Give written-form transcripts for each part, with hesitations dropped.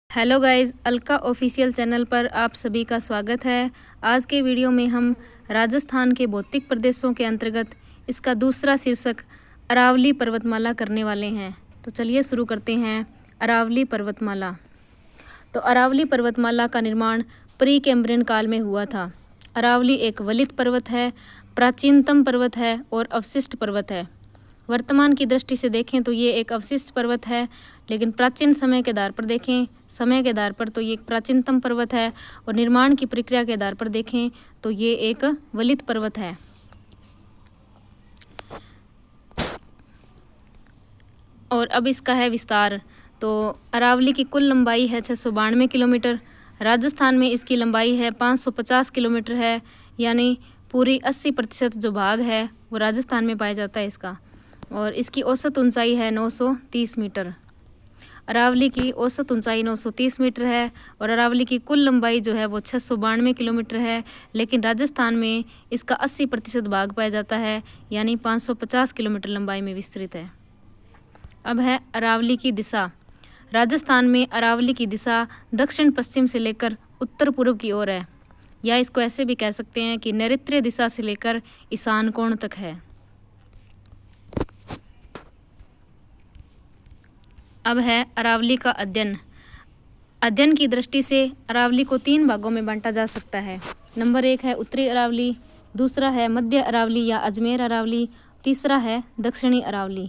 Hello guys, Alka official channel पर आप सभी का स्वागत है। आज के वीडियो में हम राजस्थान के भौतिक प्रदेशों के अंतर्गत इसका दूसरा शीर्षक अरावली पर्वतमाला करने वाले हैं। तो चलिए शुरू करते हैं। अरावली पर्वतमाला। तो अरावली पर्वतमाला का निर्माण प्री कैम्ब्रियन काल में हुआ था। अरावली एक वलित पर्वत है, प्राचीनतम पर्वत है और अवशिष्ट पर्वत है। वर्तमान की दृष्टि से देखें तो ये एक अवशिष्ट पर्वत है, लेकिन प्राचीन समय के आधार पर देखें, समय के आधार पर तो ये एक प्राचीनतम पर्वत है, और निर्माण की प्रक्रिया के आधार पर देखें तो ये एक वलित पर्वत है। और अब इसका है विस्तार। तो अरावली की कुल लंबाई है 692 किलोमीटर। राजस्थान में इसकी लंबाई है 550 किलोमीटर है, यानी पूरी 80% जो भाग है वो राजस्थान में पाया जाता है इसका। और इसकी औसत ऊंचाई है 930 मीटर। अरावली की औसत ऊंचाई 930 मीटर है और अरावली की कुल लंबाई जो है वो 692 किलोमीटर है, लेकिन राजस्थान में इसका 80% भाग पाया जाता है, यानी 550 किलोमीटर लंबाई में विस्तृत है। अब है अरावली की दिशा। राजस्थान में अरावली की दिशा दक्षिण पश्चिम से लेकर उत्तर पूर्व की ओर है, या इसको ऐसे भी कह सकते हैं कि नैऋत्य दिशा से लेकर ईशान कोण तक है। अब है अरावली का अध्ययन। अध्ययन की दृष्टि से अरावली को 3 भागों में बांटा जा सकता है। नंबर 1 है उत्तरी अरावली, दूसरा है मध्य अरावली या अजमेर अरावली, तीसरा है दक्षिणी अरावली।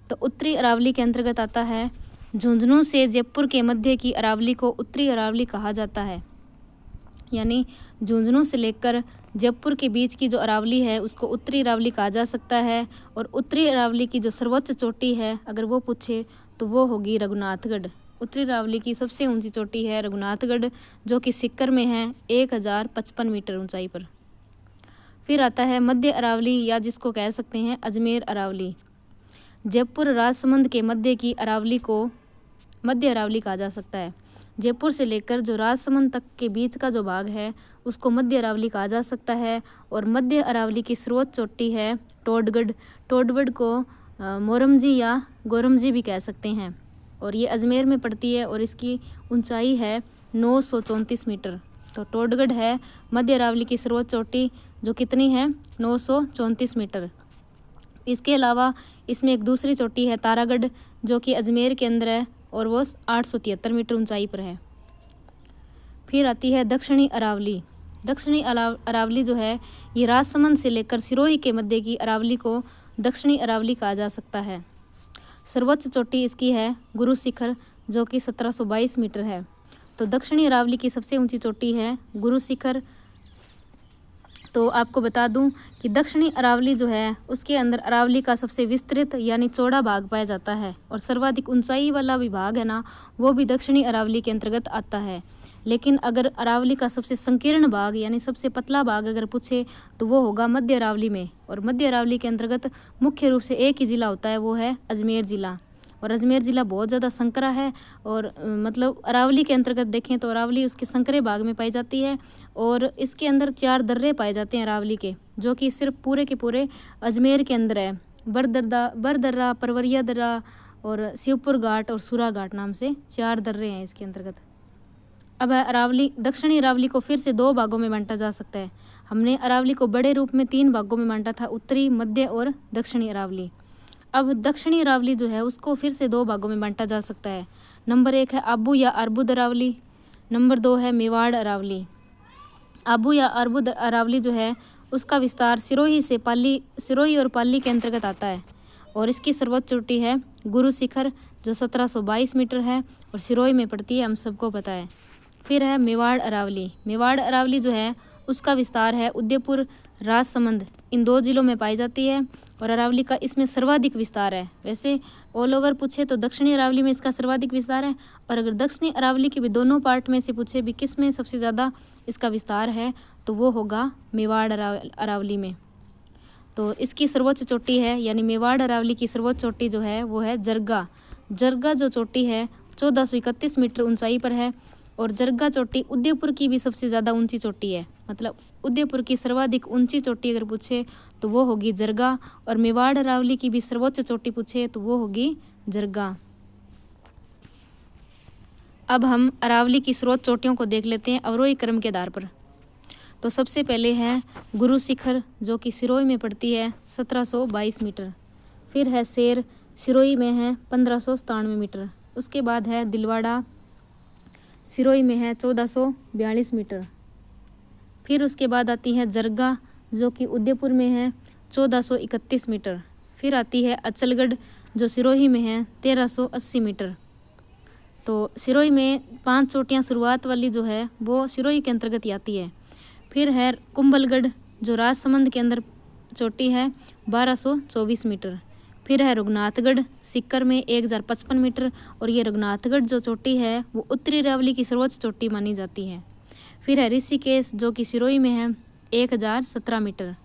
तो उत्तरी अरावली के अंतर्गत आता है झुंझुनू से जयपुर के मध्य की अरावली को उत्तरी अरावली कहा जाता है, यानी झुंझुनू से लेकर जयपुर के बीच की जो अरावली है उसको उत्तरी अरावली कहा जा सकता है। और उत्तरी अरावली की जो सर्वोच्च चोटी है अगर वो पूछे तो वो होगी रघुनाथगढ़। उत्तरी अरावली की सबसे ऊंची चोटी है रघुनाथगढ़, जो कि सीकर में है 1055 मीटर ऊंचाई पर। फिर आता है मध्य अरावली, या जिसको कह सकते हैं अजमेर अरावली। जयपुर राजसमंद के मध्य की अरावली को मध्य अरावली कहा जा सकता है। जयपुर से लेकर जो राजसमंद तक के बीच का जो भाग है उसको मध्य अरावली कहा जा सकता है। और मध्य अरावली की सर्वोच्च चोटी है टोडगढ़। टोडगढ़ को मोरमजी या गोरमजी भी कह सकते हैं, और ये अजमेर में पड़ती है और इसकी ऊंचाई है 934 मीटर। तो टोडगढ़ है मध्य अरावली की सर्वोच्च चोटी, जो कितनी है 934 मीटर। इसके अलावा इसमें एक दूसरी चोटी है तारागढ़, जो कि अजमेर के अंदर है और वो 873 मीटर ऊंचाई पर है। फिर आती है दक्षिणी अरावली। दक्षिणी अरावली जो है ये राजसमंद से लेकर सिरोही के मध्य की अरावली को दक्षिणी अरावली कहा जा सकता है। सर्वोच्च चोटी इसकी है गुरु शिखर, जो कि 1722 मीटर है। तो दक्षिणी अरावली की सबसे ऊंची चोटी है गुरु शिखर। तो आपको बता दूं कि दक्षिणी अरावली जो है उसके अंदर अरावली का सबसे विस्तृत यानी चौड़ा भाग पाया जाता है, और सर्वाधिक ऊंचाई वाला विभाग है ना वो भी दक्षिणी अरावली के अंतर्गत आता है। लेकिन अगर अरावली का सबसे संकीर्ण भाग यानी सबसे पतला भाग अगर पूछे तो वो होगा मध्य अरावली में। और मध्य अरावली के अंतर्गत मुख्य रूप से एक ही ज़िला होता है, वो है अजमेर ज़िला। और अजमेर ज़िला बहुत ज़्यादा संकरा है, और मतलब अरावली के अंतर्गत देखें तो अरावली उसके संकरे भाग में पाई जाती है। और इसके अंदर 4 दर्रे पाए जाते हैं अरावली के, जो कि सिर्फ पूरे के पूरे अजमेर के अंदर है। बरदर्रा, परवरिया दर्रा और शिवपुर घाट और सुरा घाट नाम से 4 दर्रे हैं इसके अंतर्गत। अब है अरावली। दक्षिणी अरावली को फिर से 2 भागों में बांटा जा सकता है। हमने अरावली को बड़े रूप में 3 भागों में बांटा था, उत्तरी, मध्य और दक्षिणी अरावली। अब दक्षिणी अरावली जो है उसको फिर से 2 भागों में बांटा जा सकता है। नंबर 1 है आबू या अर्बुद अरावली, नंबर 2 है मेवाड़ अरावली। आबू या अर्बुद अरावली जो है उसका विस्तार सिरोही और पाली के अंतर्गत आता है, और इसकी सर्वोच्च चोटी है गुरु शिखर, जो 1722 मीटर है और सिरोही में पड़ती है, हम सबको पता है। फिर है मेवाड़ अरावली। मेवाड़ अरावली जो है उसका विस्तार है उदयपुर, राजसमंद, इन 2 जिलों में पाई जाती है, और अरावली का इसमें सर्वाधिक विस्तार है। वैसे ऑल ओवर पूछे तो दक्षिणी अरावली में इसका सर्वाधिक विस्तार है, और अगर दक्षिणी अरावली के भी दोनों पार्ट में से पूछे भी किस में सबसे ज़्यादा इसका विस्तार है तो वो होगा मेवाड़ अरावली में। तो इसकी सर्वोच्च चोटी है, यानी मेवाड़ अरावली की सर्वोच्च चोटी जो है वो है जरगा। जरगा जो चोटी है 1431 मीटर ऊंचाई पर है, और जरगा चोटी उदयपुर की भी सबसे ज़्यादा ऊंची चोटी है। मतलब उदयपुर की सर्वाधिक ऊंची चोटी अगर पूछे तो वो होगी जरगा, और मेवाड़ अरावली की भी सर्वोच्च चोटी पूछे तो वो होगी जरगा। अब हम अरावली की स्रोत चोटियों को देख लेते हैं अवरोही क्रम के आधार पर। तो सबसे पहले है गुरु शिखर जो कि सिरोही में पड़ती है 1722 मीटर। फिर है शेर, सिरोही में है 1597 मीटर। उसके बाद है दिलवाड़ा, सिरोही में है 1442 मीटर। फिर उसके बाद आती है जरगा जो कि उदयपुर में है 1431 मीटर। फिर आती है अचलगढ़ जो सिरोही में है 1380 मीटर। तो सिरोही में 5 चोटियाँ शुरुआत वाली जो है वो सिरोही के अंतर्गत ही आती है। फिर है कुंभलगढ़ जो राजसमंद के अंदर चोटी है 1224 मीटर। फिर है रघुनाथगढ़ सीकर में 1055 मीटर, और ये रघुनाथगढ़ जो चोटी है वो उत्तरी अरावली की सर्वोच्च चोटी मानी जाती है। फिर है ऋषिकेश जो कि सिरोही में है 1017 मीटर।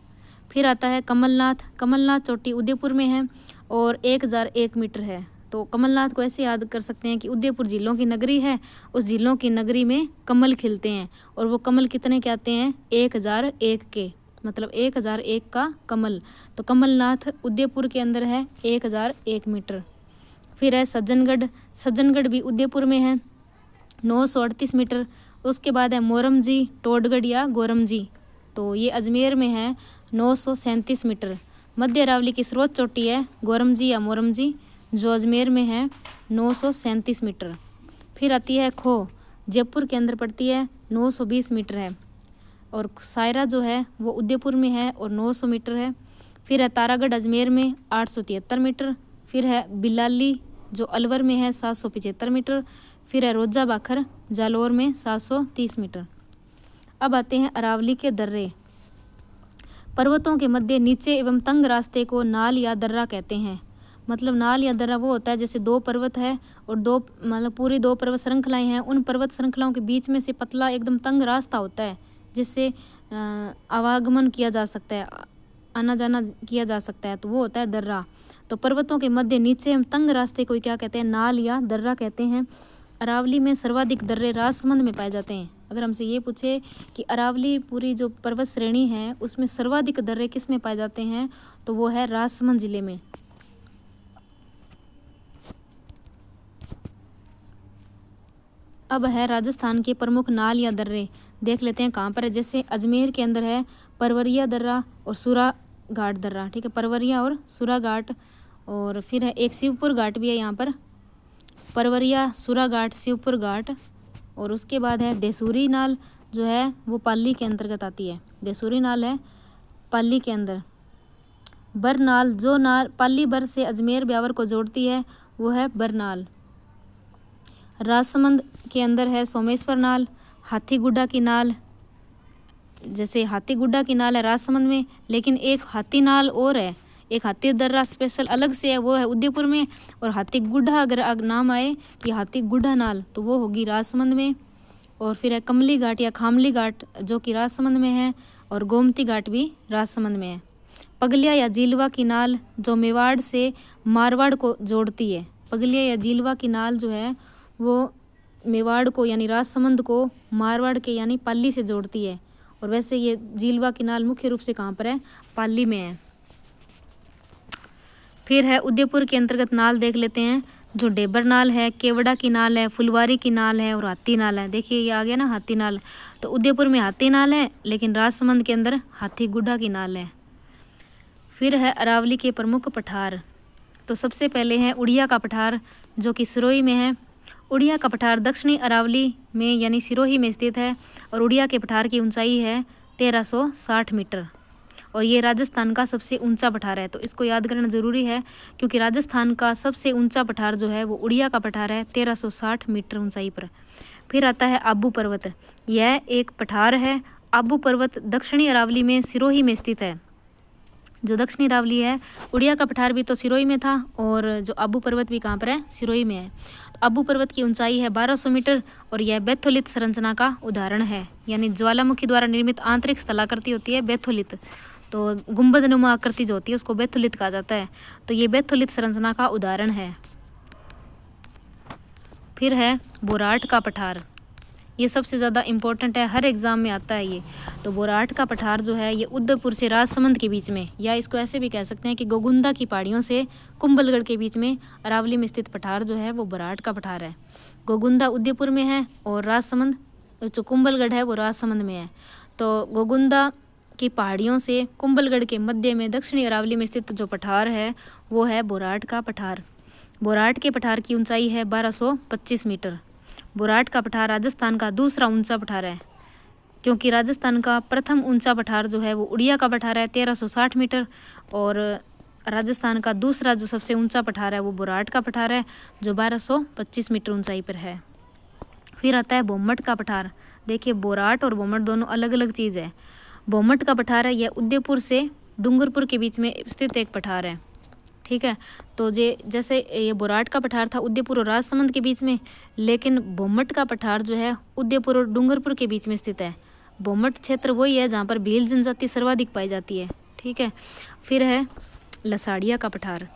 फिर आता है कमलनाथ, कमलनाथ चोटी उदयपुर में है और 1001 मीटर है। तो कमलनाथ को ऐसे याद कर सकते हैं कि उदयपुर झीलों की नगरी है, उस झीलों की नगरी में कमल खिलते हैं, और वो कमल कितने के आते हैं 1001 के, मतलब 1001 का कमल। तो कमलनाथ उदयपुर के अंदर है 1001 मीटर। फिर है सज्जनगढ़, सज्जनगढ़ भी उदयपुर में है 938 मीटर। उसके बाद है मोरमजी, टोडगढ़ या गोरमजी, तो ये अजमेर में है 937 मीटर। मध्य अरावली की सर्वोच्च चोटी है गोरमजी या मोरमजी जो अजमेर में है 937 मीटर। फिर आती है खो, जयपुर के अंदर पड़ती है 920 मीटर है। और सायरा जो है वो उदयपुर में है और 900 मीटर है। फिर है तारागढ़ अजमेर में 873 मीटर। फिर है बिलाली जो अलवर में है 775 मीटर। फिर है रोजा बाखर जालौर में 730 मीटर। अब आते हैं अरावली के दर्रे। पर्वतों के मध्य नीचे एवं तंग रास्ते को नाल या दर्रा कहते हैं। मतलब नाल या दर्रा वो होता है जैसे दो पर्वत है और दो मतलब पूरी 2 पर्वत श्रृंखलाएं हैं, उन पर्वत श्रृंखलाओं के बीच में से पतला एकदम तंग रास्ता होता है जिससे आवागमन किया जा सकता है, आना जाना किया जा सकता है, तो वो होता है दर्रा। तो पर्वतों के मध्य नीचे हम तंग रास्ते को क्या कहते हैं, नाल या दर्रा कहते हैं। अरावली में सर्वाधिक दर्रे राजसमंद में पाए जाते हैं। अगर हमसे ये पूछे कि अरावली पूरी जो पर्वत श्रेणी है उसमें सर्वाधिक दर्रे किस में पाए जाते हैं, तो वो है राजसमंद जिले में। अब है राजस्थान के प्रमुख नाल या दर्रे, देख लेते हैं कहाँ पर है। जैसे अजमेर के अंदर है परवरिया दर्रा और सुरा घाट दर्रा, ठीक है, परवरिया और सुरा घाट। और फिर है एक शिवपुर घाट भी है यहाँ पर, परवरिया, सुरा घाट, शिवपुर घाट। और उसके बाद है देसूरी नाल जो है वो पाली के अंतर्गत आती है। देसूरी नाल है पाली के अंदर। बरनाल जो नाल पाली बर से अजमेर ब्यावर को जोड़ती है वो है बरनाल। राजसमंद के अंदर है सोमेश्वर नाल, हाथीगुड्डा की नाल। जैसे हाथीगुड्डा की नाल है राजसमंद में, लेकिन एक हाथी नाल और है, एक हाथी दर्रा स्पेशल अलग से है, वो है उदयपुर में। और हाथीगुड्डा अगर नाम आए कि हाथीगुड्डा नाल तो वो होगी राजसमंद में। और फिर है कमली घाट या खामली घाट जो कि राजसमंद में है, और गोमती घाट भी राजसमंद में है। पगलिया या झीलवा की नाल जो मेवाड़ से मारवाड़ को जोड़ती है। पगलिया या झीलवा की नाल जो है वो मेवाड़ को यानी राजसमंद को मारवाड़ के यानी पाली से जोड़ती है। और वैसे ये झीलवा की नाल मुख्य रूप से कहाँ पर है, पाली में है। फिर है उदयपुर के अंतर्गत नाल देख लेते हैं, जो डेबर नाल है, केवड़ा की नाल है, फुलवारी की नाल है और हाथी नाल है। देखिए ये आ गया ना हाथी नाल, तो उदयपुर में हाथी नाल है लेकिन राजसमंद के अंदर हाथीगुड्डा की नाल है। फिर है अरावली के प्रमुख पठार। तो सबसे पहले है उड़िया का पठार जो कि सिरोही में है। उड़िया का पठार दक्षिणी अरावली में यानी सिरोही में स्थित है, और उड़िया के पठार की ऊंचाई है 1360 मीटर, और ये राजस्थान का सबसे ऊंचा पठार है। तो इसको याद करना ज़रूरी है क्योंकि राजस्थान का सबसे ऊंचा पठार जो है वो उड़िया का पठार है 1360 मीटर ऊंचाई पर। फिर आता है आबू पर्वत, यह एक पठार है। आबू पर्वत दक्षिणी अरावली में सिरोही में स्थित है। जो दक्षिणी अरावली है, उड़िया का पठार भी तो सिरोही में था, और जो आबू पर्वत भी कहाँ पर है, सिरोही में है। तो आबू पर्वत की ऊंचाई है 1200 मीटर, और यह बेथोलित संरचना का उदाहरण है, यानी ज्वालामुखी द्वारा निर्मित आंतरिक स्थलाकृति होती है बेथोलित। तो गुंबदनुमा आकृति जो होती है उसको बेथोलित कहा जाता है। तो ये बेथोलित संरचना का उदाहरण है। फिर है बोराट का पठार, ये सबसे ज़्यादा इम्पोर्टेंट है, हर एग्ज़ाम में आता है ये। तो बोराट का पठार जो है ये उदयपुर से राजसमंद के बीच में, या इसको ऐसे भी कह सकते हैं कि गोगुंदा की पहाड़ियों से कुंभलगढ़ के बीच में अरावली में स्थित पठार जो है वो बोराट का पठार है। गोगुंदा उदयपुर में है और राजसमंद जो कुंभलगढ़ है वो राजसमंद में है। तो गोगुंदा की पहाड़ियों से कुंभलगढ़ के मध्य में दक्षिणी अरावली में स्थित जो पठार है वो है बोराट का पठार। बोराट के पठार की ऊंचाई है 1225 मीटर। बोराट का पठार राजस्थान का दूसरा ऊंचा पठार है, क्योंकि राजस्थान का प्रथम ऊंचा पठार जो है वो उड़िया का पठार है 1360 मीटर, और राजस्थान का दूसरा जो सबसे ऊंचा पठार है वो बोराट का पठार है जो 1225 मीटर ऊंचाई पर है। फिर आता है बोमट का पठार। देखिए बोराट और बोमट दोनों अलग अलग चीज़ है। बोमट का पठार है यह उदयपुर से डूंगरपुर के बीच में स्थित एक पठार है, ठीक है। तो जैसे ये बोराट का पठार था उदयपुर और राजसमंद के बीच में, लेकिन बोमट का पठार जो है उदयपुर और डूंगरपुर के बीच में स्थित है। बोमट क्षेत्र वही है जहाँ पर भील जनजाति सर्वाधिक पाई जाती है, ठीक है। फिर है लसाड़िया का पठार।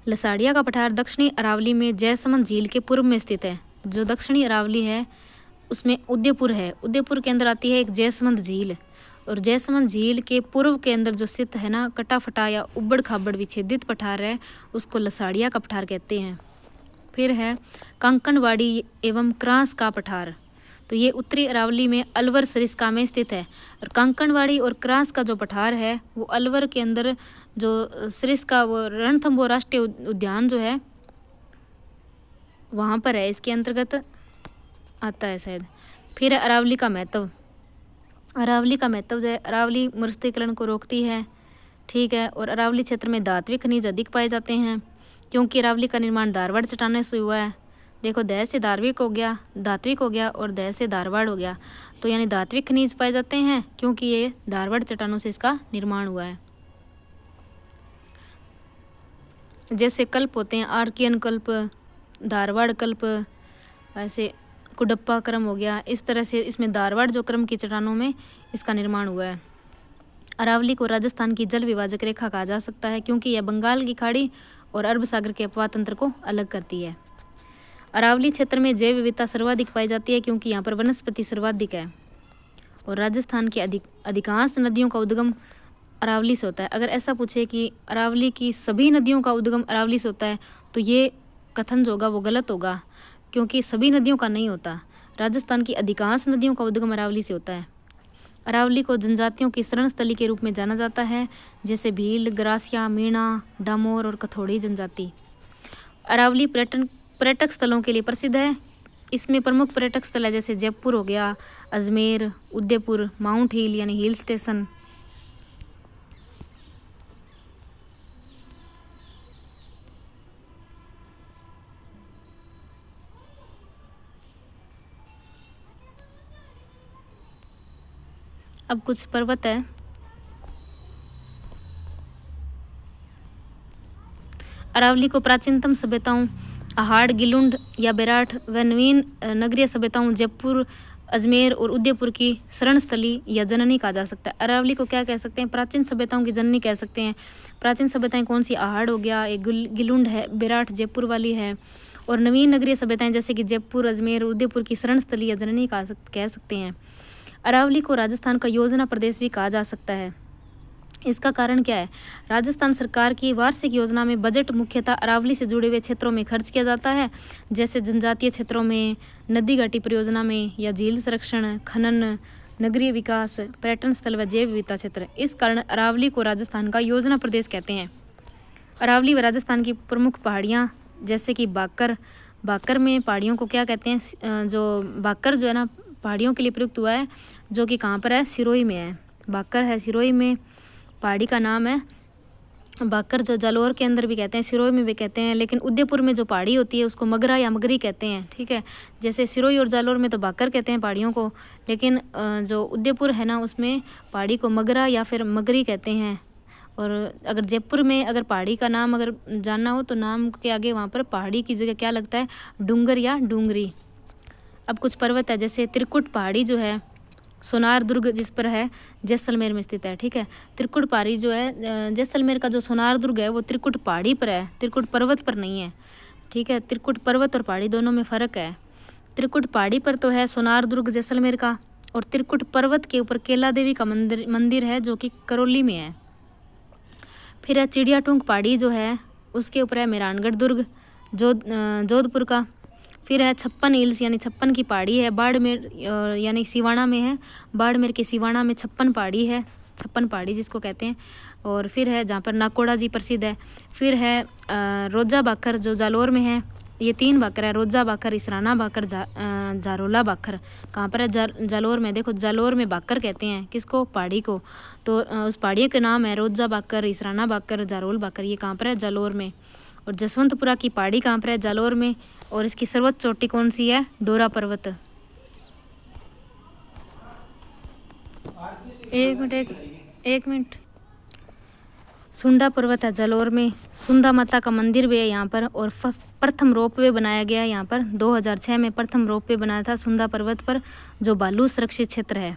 लसाड़िया का पठार दक्षिणी अरावली में जयसमंद झील के पूर्व में स्थित है। जो दक्षिणी अरावली है उसमें उदयपुर है, उदयपुर के अंदर आती है एक जयसमंद झील, और जयसमंद झील के पूर्व के अंदर जो स्थित है ना कटाफटा या उबड़ खाबड़ विच्छेदित पठार है उसको लसाड़िया का पठार कहते हैं। फिर है कांकणवाड़ी एवं क्रास का पठार। तो ये उत्तरी अरावली में अलवर सरिस्का में स्थित है, और कांकणवाड़ी और क्रास का जो पठार है वो अलवर के अंदर जो सरिस्का वो रणथंभौर राष्ट्रीय उद्यान जो है वहाँ पर है, इसके अंतर्गत आता है शायद। फिर है अरावली का महत्व। अरावली का महत्व जो है अरावली मरुस्थलीकरण को रोकती है, ठीक है। और अरावली क्षेत्र में धात्विक खनिज अधिक पाए जाते हैं, क्योंकि अरावली का निर्माण धारवाड़ चट्टानों से हुआ है। देखो दह से धात्विक हो गया और दह से धारवाड़ हो गया, तो यानी धात्विक खनिज पाए जाते हैं क्योंकि ये धारवाड़ चट्टानों से इसका निर्माण हुआ है। जैसे कल्प होते हैं आर्कियन कल्प, धारवाड़ कल्प, ऐसे कुडप्पा क्रम हो गया, इस तरह से इसमें धारवाड़ जो क्रम की चट्टानों में इसका निर्माण हुआ है। अरावली को राजस्थान की जल विभाजक रेखा कहा जा सकता है, क्योंकि यह बंगाल की खाड़ी और अरब सागर के अपवाह तंत्र को अलग करती है। अरावली क्षेत्र में जैव विविधता सर्वाधिक पाई जाती है, क्योंकि यहाँ पर वनस्पति सर्वाधिक है, और राजस्थान की अधिकांश नदियों का उद्गम अरावली से होता है। अगर ऐसा पूछे कि अरावली की सभी नदियों का उद्गम अरावली से होता है तो ये कथन जो होगा वो गलत होगा, क्योंकि सभी नदियों का नहीं होता। राजस्थान की अधिकांश नदियों का उद्गम अरावली से होता है। अरावली को जनजातियों की शरण स्थली के रूप में जाना जाता है, जैसे भील, गरासिया, मीणा, डामोर और कथोड़ी जनजाति। अरावली पर्यटक स्थलों के लिए प्रसिद्ध है। इसमें प्रमुख पर्यटक स्थल है जैसे जयपुर हो गया, अजमेर, उदयपुर, माउंट हिल यानी हिल स्टेशन। अब कुछ पर्वत है। अरावली को प्राचीनतम सभ्यताओं आहाड़, गिलुंड या बेराठ व नवीन नगरीय सभ्यताओं जयपुर, अजमेर और उदयपुर की शरण स्थली या जननी कहा जा सकता है। अरावली को क्या कह सकते हैं? प्राचीन सभ्यताओं की जननी कह सकते हैं। प्राचीन सभ्यताएं कौन सी? आहाड़ हो गया, एक गिलुंड है, बेराठ जयपुर वाली है, और नवीन नगरीय सभ्यताएं जैसे कि जयपुर, अजमेर, उदयपुर की शरण स्थली या जननी कह सकते हैं। अरावली को राजस्थान का योजना प्रदेश भी कहा जा सकता है। इसका कारण क्या है? राजस्थान सरकार की वार्षिक योजना में बजट मुख्यतः अरावली से जुड़े हुए क्षेत्रों में खर्च किया जाता है, जैसे जनजातीय क्षेत्रों में, नदी घाटी परियोजना में, या झील संरक्षण, खनन, नगरीय विकास, पर्यटन स्थल व जैव विविधता क्षेत्र। इस कारण अरावली को राजस्थान का योजना प्रदेश कहते हैं। अरावली व राजस्थान की प्रमुख पहाड़ियाँ जैसे कि बाकर में पहाड़ियों को क्या कहते हैं? जो बाकर जो है ना पहाड़ियों के लिए प्रयुक्त हुआ है, जो कि कहाँ पर है? सिरोही में है। बाकर है सिरोही में, पहाड़ी का नाम है बाकर, जो जालौर के अंदर भी कहते हैं, सिरोही में भी कहते हैं, लेकिन उदयपुर में जो पहाड़ी होती है उसको मगरा या मगरी कहते हैं, ठीक है। जैसे सिरोही और जालौर में तो बाकर कहते हैं पहाड़ियों को, लेकिन जो उदयपुर है ना उसमें पहाड़ी को मगरा या फिर मगरी कहते हैं। और अगर जयपुर में अगर पहाड़ी का नाम अगर जानना हो तो नाम के आगे वहाँ पर पहाड़ी की जगह क्या लगता है? डूंगर या डूंगरी। अब कुछ पर्वत है, जैसे त्रिकुट पहाड़ी जो है सोनार दुर्ग जिस पर है जैसलमेर में स्थित है, ठीक है। त्रिकुट पहाड़ी जो है जैसलमेर का जो सोनार दुर्ग है वो त्रिकुट पहाड़ी पर है, त्रिकुट पर्वत पर नहीं है, ठीक है। त्रिकुट पर्वत और पहाड़ी दोनों में फ़र्क है। त्रिकुट पहाड़ी पर तो है सोनार दुर्ग जैसलमेर का, और त्रिकुट पर्वत के ऊपर केला देवी का मंदिर है जो कि करौली में है। फिर है चिड़िया टूंक पहाड़ी जो है उसके ऊपर है मेहरानगढ़ दुर्ग जोधपुर का। फिर है 56 हिल्स यानी 56 की पहाड़ी है बाड़मेर यानी सिवाना में है, बाड़मेर के सिवाना में 56 पहाड़ी है, 56 पहाड़ी जिसको कहते हैं। और फिर है जहाँ पर नाकोड़ा जी प्रसिद्ध है। फिर है रोजा बाखर जो जालोर में है, ये 3 बाखर है, रोजा बाखर, इसराना बाखर, जारोला बाखर। कहाँ पर है? जालोर में। देखो जालोर में बाखर कहते हैं किसको? पहाड़ी को। तो उस पहाड़ी का नाम है रोजा बाखर, इसराना बाखर, जारोल बाखर। ये कहाँ पर है? जालोर में। और जसवंतपुरा की पहाड़ी कहाँ पर है? जालोर में। और इसकी सर्वोच्च चोटी कौन सी है? डोरा पर्वत। एक मिनट। सुंडा पर्वत है जालोर में, सुंदा माता का मंदिर भी है यहाँ पर। और प्रथम रोपवे बनाया गया यहाँ पर 2006 में प्रथम रोपवे बनाया था सुंदा पर्वत पर, जो बालू सुरक्षित क्षेत्र है।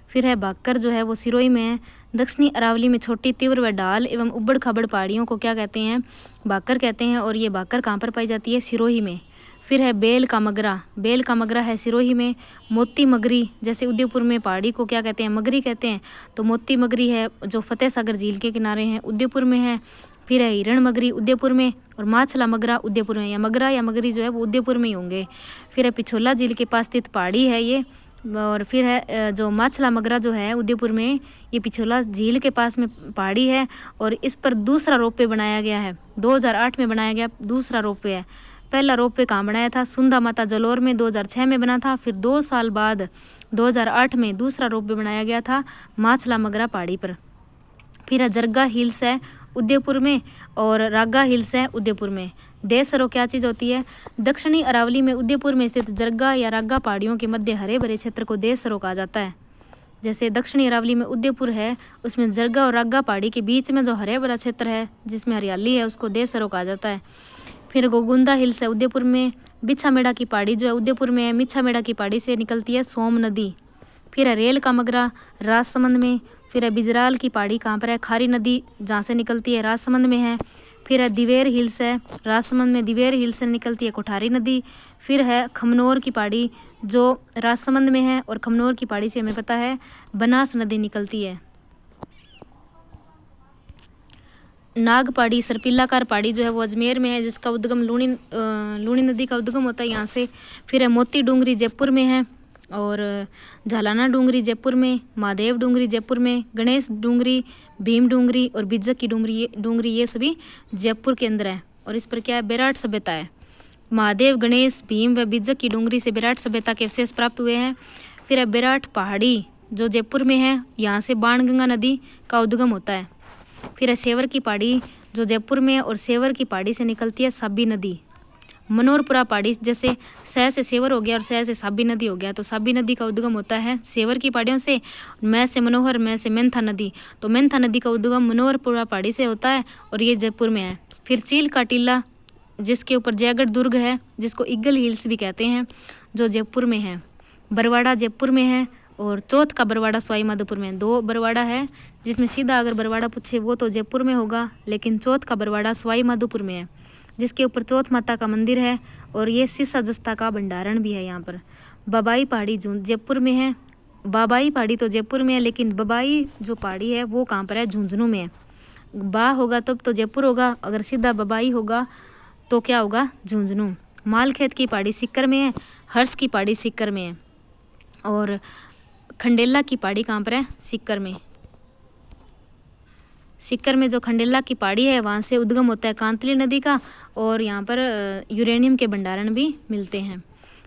फिर है बाकर जो है वो सिरोही में है। दक्षिणी अरावली में छोटी तीव्र व ढाल एवं उबड़ खाबड़ पहाड़ियों को क्या कहते हैं? बाकर कहते हैं। और ये बाकर कहाँ पर पाई जाती है? सिरोही में। फिर है बेल का मगरा, बेल का मगरा है सिरोही में। मोती मगरी जैसे उदयपुर में पहाड़ी को क्या कहते हैं? मगरी कहते हैं। तो मोती मगरी है जो फतेह सागर झील के किनारे हैं, उदयपुर में है। फिर है हिरण मगरी उदयपुर में, और माछला मगरा उदयपुर में। या मगरा या मगरी जो है वो उदयपुर में ही होंगे। फिर है पिछोला झील के पास स्थित पहाड़ी है ये। और फिर है जो माछला मगरा जो है उदयपुर में, ये पिछोला झील के पास में पहाड़ी है। और इस पर दूसरा रोपवे बनाया गया है, 2008 में बनाया गया दूसरा रोपवे है। पहला रोपवे कहाँ बनाया था? सुंदा माता जालोर में 2006 में बना था। फिर 2 साल बाद 2008 में दूसरा रोपवे बनाया गया था माछला मगरा पहाड़ी पर। फिर है जरगा हिल्स है उदयपुर में, और रागा हिल्स है उदयपुर में। देसरो क्या चीज़ होती है? दक्षिणी अरावली में उदयपुर में स्थित जरगा या रागा पहाड़ियों के मध्य हरे भरे क्षेत्र को देसरो कहा जाता है। जैसे दक्षिणी अरावली में उदयपुर है, उसमें जरगा और रागा पहाड़ी के बीच में जो हरे भरा क्षेत्र है जिसमें हरियाली है उसको देसरो कहा जाता है। फिर गोगुंदा हिल्स है उदयपुर में। बिछामेड़ा की पहाड़ी जो है उदयपुर में है, मिछामेड़ा की पहाड़ी से निकलती है सोम नदी। फिर है रेल का मगरा राजसमंद में। फिर है बिजराल की पहाड़ी कहाँ पर है? खारी नदी जहाँ से निकलती है राजसमंद में है। फिर है दिवेर हिल्स है राजसमंद में, दिवेर हिल्स से निकलती है कोठारी नदी। फिर है खमनोर की पहाड़ी जो राजसमंद में है, और खमनोर की पहाड़ी से हमें पता है बनास नदी निकलती है। नाग पहाड़ी सरपीलाकार पहाड़ी जो है वो अजमेर में है, जिसका उद्गम लूणी नदी का उद्गम होता है यहाँ से। फिर है मोती डूंगरी जयपुर में है, और झालाना डूंगरी जयपुर में, महादेव डूंगरी जयपुर में, गणेश डूंगरी, भीम डूंगरी और बिज्जक की डूंगरी ये सभी जयपुर के अंदर है। और इस पर क्या है? बेराट सभ्यता है। महादेव, गणेश, भीम व बिज्जक की डूंगरी से बेराट सभ्यता के अवशेष प्राप्त हुए हैं। फिर है बेराट पहाड़ी जो जयपुर में है, यहाँ से बाणगंगा नदी का उद्गम होता है। फिर है सेवर की पहाड़ी जो जयपुर में है, और सेवर की पहाड़ी से निकलती है साबी नदी। मनोरपुरा पहाड़ी जैसे सह से सेवर हो गया और सह से साबी नदी हो गया, तो साबी नदी का उद्गम होता है सेवर की पहाड़ियों से। मैं से मनोहर, मैं से मेंथा नदी, तो मेंथा नदी का उद्गम मनोहरपुरा पहाड़ी से होता है, और ये जयपुर में है। फिर चील का टीला जिसके ऊपर जयगढ़ दुर्ग है, जिसको ईगल हिल्स भी कहते हैं, जो जयपुर में है। बरवाड़ा जयपुर में है, और चौथ का बरवाड़ा सवाई माधोपुर में। 2 बरवाड़ा है, जिसमें सीधा अगर बरवाड़ा पूछे वो तो जयपुर में होगा, लेकिन चौथ का बरवाड़ा सवाई माधोपुर में है, जिसके ऊपर चौथ माता का मंदिर है। और ये सीसा जस्ता का भंडारण भी है यहाँ पर। बबाई पहाड़ी जयपुर में है। बाबाई पहाड़ी तो जयपुर में है, लेकिन बबाई जो पहाड़ी है वो कहाँ पर है? झुंझुनू में है। बा होगा तब तो जयपुर होगा, अगर सीधा बबाई होगा तो क्या होगा? झुंझुनू। मालखेत की पहाड़ी सीकर में है, हर्ष की पहाड़ी सीकर में है, और खंडेला की पहाड़ी कहाँ पर है? सीकर में। सीकर में जो खंडेला की पहाड़ी है वहाँ से उद्गम होता है कांतली नदी का, और यहाँ पर यूरेनियम के भंडारण भी मिलते हैं।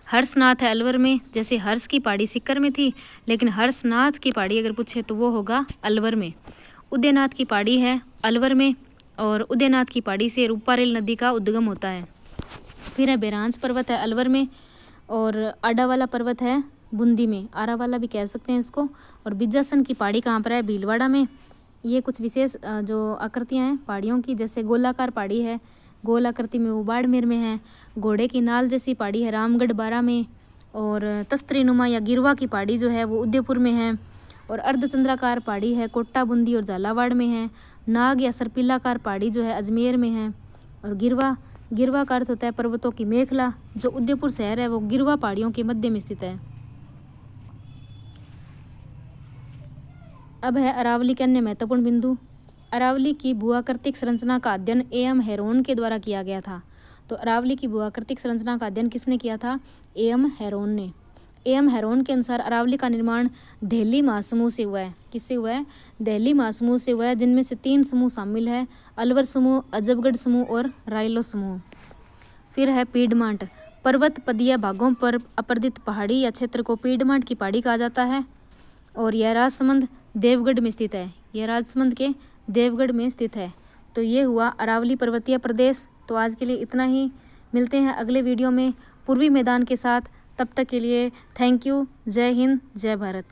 हर्षनाथ है अलवर में। जैसे हर्ष की पहाड़ी सीकर में थी, लेकिन हर्षनाथ की पहाड़ी अगर पूछे तो वो होगा अलवर में। उदयनाथ की पहाड़ी है अलवर में, और उदयनाथ की पहाड़ी से रूपारेल नदी का उद्गम होता है। फिर है बेरांज पर्वत है अलवर में, और आडावाला पर्वत है बूंदी में, आरावाला भी कह सकते हैं इसको। और बिजासन की पहाड़ी कहाँ पर है? भीलवाड़ा में। ये कुछ विशेष जो आकृतियाँ हैं पहाड़ियों की, जैसे गोलाकार पहाड़ी है, गोल आकृति में, वो बाड़मेर में है। घोड़े की नाल जैसी पहाड़ी है रामगढ़ बारा में, और तस्त्रीनुमा या गिरवा की पहाड़ी जो है वो उदयपुर में है। और अर्धचंद्राकार पहाड़ी है कोट्टा, बूंदी और झालावाड़ में है। नाग या सरपीलाकार पहाड़ी जो है अजमेर में है। और गिरवा गिरवा का अर्थ होता है पर्वतों की मेखला। जो उदयपुर शहर है वो गिरवा पहाड़ियों के मध्य में स्थित है। अब है अरावली के अन्य महत्वपूर्ण बिंदु। अरावली की भूआकृतिक संरचना का अध्ययन A.M. हेरोन के द्वारा किया गया था। तो अरावली की भूआकृतिक संरचना का अध्ययन किसने किया था? A.M. हेरोन ने। A.M. हेरोन के अनुसार अरावली का निर्माण देहली महासमूह से हुआ है। किससे हुआ है? देहली महासमूह से हुआ है, जिनमें से 3 समूह शामिल है, अलवर समूह, अजबगढ़ समूह और रायलो समूह। फिर है पीडमांट। पर्वत पदीय भागों पर अपरदित पहाड़ी या क्षेत्र को पीडमांट की पहाड़ी कहा जाता है और यह राजसमंद देवगढ़ में स्थित है। यह राजसमंद के देवगढ़ में स्थित है। तो ये हुआ अरावली पर्वतीय प्रदेश। तो आज के लिए इतना ही। मिलते हैं अगले वीडियो में पूर्वी मैदान के साथ। तब तक के लिए थैंक यू। जय हिंद, जय भारत।